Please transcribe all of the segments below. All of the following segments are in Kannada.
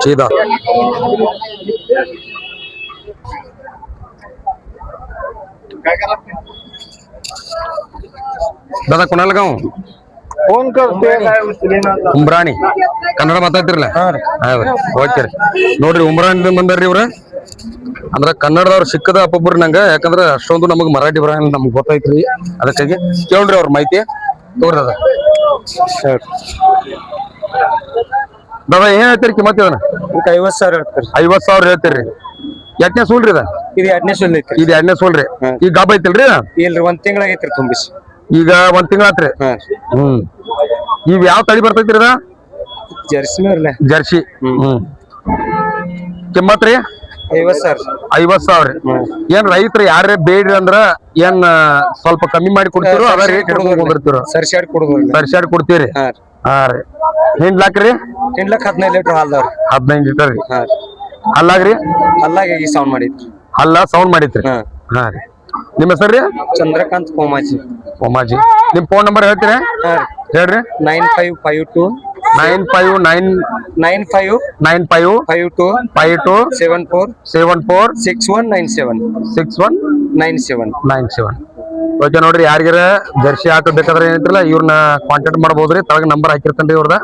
सीधा दादा कोणाला गाव फोन करते ಉಂಬ್ರಾಣಿ ಕನ್ನಡ ಮಾತಾಡ್ತಿರಲ್ಲ ಓದ್ತೀರಿ ನೋಡ್ರಿ ಉಂಬ್ರಾಣಿ ಬಂದಾರ್ರಿ ಇವ್ರ ಅಂದ್ರ ಕನ್ನಡದವ್ರು ಸಿಕ್ಕದ ಅಪ್ಪೊಬ್ರು ನಂಗ ಯಾಕಂದ್ರ ಅಷ್ಟೊಂದು ನಮಗ್ ಮರಾಠಿ ಬರಂಗಿಲ್ಲ ನಮ್ಗ್ ಗೊತ್ತೈತ್ರಿ ಅದಕ್ಕಾಗಿ ಕೇಳ್ರಿ ಅವ್ರ ಮಾಹಿತಿ ತೋರಿ ಅದ ದಾದಾ ಏನ್ ಹೇಳ್ತೀರಿ ಕಿಮ್ಮತ್ ಅದನ್ನ 50,000 ಹೇಳ್ತಾರೆ 50,000 ಹೇಳ್ತೀರಿ ಎಟ್ನೇ ಸೂಲ್ರಿ ಇದ ಇದು 2ನೇ ಸೂಲ್ ಐತ್ರಿ ಇದು 2ನೇ ಸೂಲ್ರಿ ಈಗ ಗಾಬ್ ಐತಿಲ್ರಿ ಇಲ್ರಿ 1 ತಿಂಗಳಾಗೈತ್ರಿ ತುಂಬಿಸಿ ಈಗ 1 ತಿಂಗಳ ಆತ್ರಿ ಇವ್ ಯಾವ ತಳಿ ಬರ್ತೈತ್ರಿ ಇದ ಜರ್ಸಿ ಮೇರ್ಲೆ ಜರ್ಸಿ ಕಿಮ್ಮತ್ ರೀ 50,000 ಏನ್ ರೈತರು ಯಾರೇ ಬೇಡ್ರಿ ಅಂದ್ರ ಏನ್ ಸ್ವಲ್ಪ ಕಮ್ಮಿ ಮಾಡಿ ಕೊಡ್ತಿರೋ ಅದ ರೇಟ್ ಹಿಡ್ಕೊಂಡ್ ಹೋಗಿರ್ತಿರೋ ಸರ್ಸಾಡ್ ಕೊಡುದು ಸರ್ಸಾಡ್ ಕೊಡ್ತೀರಿ ಹಾ ರೀ ಹಿಂಡ್ಲಾಕ್ರಿ 15 ಲೀಟರ್ ಹಾಲ್ದವ್ರಿ 15 ಲೀಟರ್ ರೀ ಅಲ್ಲಾಗ್ರಿ ಅಲ್ಲಾಗಿ ಸೌಂಡ್ ಮಾಡಿದ್ರಿ ಅಲ್ಲ ಸೌಂಡ್ ಮಾಡಿತ್ರಿ ಹಾ ರೀ ನಿಮ್ಮ ಹೆಸರು ಚಂದ್ರಕಾಂತ್ ಕೋಮಾಜಿ ನಿಮ್ ಫೋನ್ ನಂಬರ್ ಹೇಳ್ತೀರಾ ಹೇಳ್ರಿ 9552 9552 74 6197 ಓಕೆ ನೋಡ್ರಿ ಯಾರಿಗಾರ ಜರ್ಸಿ ಆಟೋ ಬೇಕಾದ್ರೆ ಏನಂತಿರಲ್ಲ ಇವ್ರನ್ನ ಕಾಂಟ್ಯಾಕ್ಟ್ ಮಾಡಬಹುದ್ರಿ ತಳಗ ನಂಬರ್ ಹಾಕಿರ್ತೇನ್ರಿ ಇವ್ರದ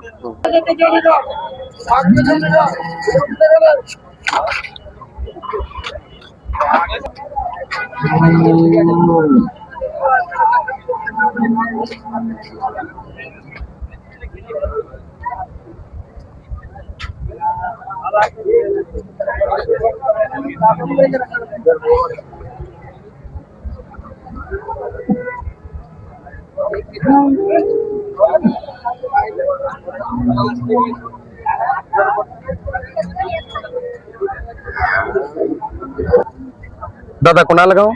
दादा कोणाला गाव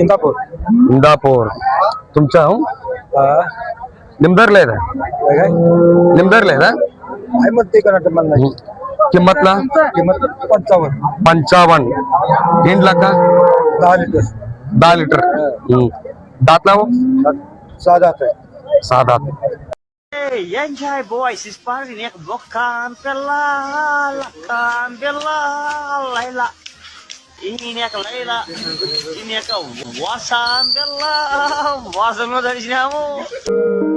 इंदापूर तुमच्या निमदरला आहे किंमतला 55 हिंडला का 10 लिटर दातला हो 6 दात Enjoy boys is party nek bukan pela Laila ini nek Laila ini nek wasan bella wasan dari sini kamu